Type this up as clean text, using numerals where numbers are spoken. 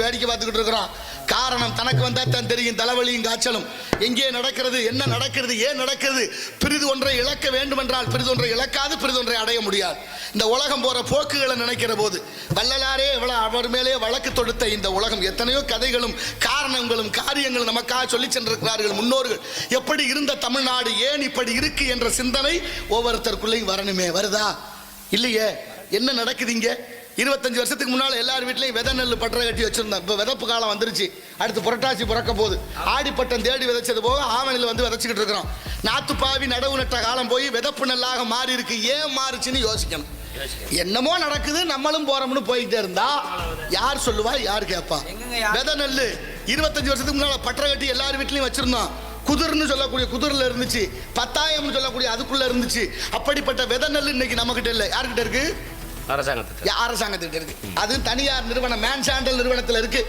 வேடிக்கை பார்த்துக்கிட்டு இருக்கிறோம். காரணம் தனக்கு வந்தா தான் தெரியும். தலைவலியும் காய்ச்சலும் எங்கே நடக்கிறது, என்ன நடக்கிறது, ஏன் நடக்கிறது. பிரிது ஒன்றை இழக்க வேண்டும் என்றால் பிரிது ஒன்றை இழக்காது, பிரிது ஒன்றை அடைய முடியாது. இந்த உலகம் போற போக்குகளை நினைக்கிற போது வள்ளலாரே அவர் மேலே வழக்கு தொடுத்த இந்த உலகம் எத்தனையோ கதைகளும் காரணங்களும் காரியங்களும் நமக்காக சொல்லி சென்றிருக்கிறார்கள் முன்னோர்கள். எப்படி இருந்த தமிழ்நாடு ஏன் இப்படி இருக்கு என்ற சிந்தனை ஒவ்வொருத்தருக்குள்ளேயும் வரணுமே. வருதா இல்லையே? என்ன நடக்குது இங்க? 25 வருஷத்துக்கு முன்னால எல்லார் வீட்லயும் விதை நெல் பட்டறை கட்டி வச்சிருந்தோம். இப்ப விதப்பு காலம் வந்துருச்சு. அடுத்து புரட்டாசி பிறக்க போகுது. ஆடிப்பட்டம் தேடி விதைச்சது போக ஆவணியில் வந்து விதைச்சிக்கிட்டு இருக்கிறோம். நாத்துப்பாவி நடவு நட்ட காலம் போய் விதப்பு நெல்லாக மாறி இருக்கு. ஏன் மாறுச்சுன்னு யோசிக்கணும். என்னமோ நடக்குது, நம்மளும் போறோம்னு போயிட்டே இருந்தா யார் சொல்லுவா, யார் கேட்பா? விதை நெல் 25 வருஷத்துக்கு முன்னால பட்டறை கட்டி எல்லார் வீட்லயும் வச்சிருந்தோம். குதிர்னு சொல்லக்கூடிய குதிரில் இருந்துச்சு, 10,000 சொல்லக்கூடிய அதுக்குள்ள இருந்துச்சு. அப்படிப்பட்ட விதை நெல் இன்னைக்கு நம்ம கிட்ட இல்லை. யார்கிட்ட இருக்கு? அரசாங்கத்திட்ட இருக்கு. அது தனியார் நிறுவனம் மேன்சாண்டல் நிறுவனத்தில் இருக்கு.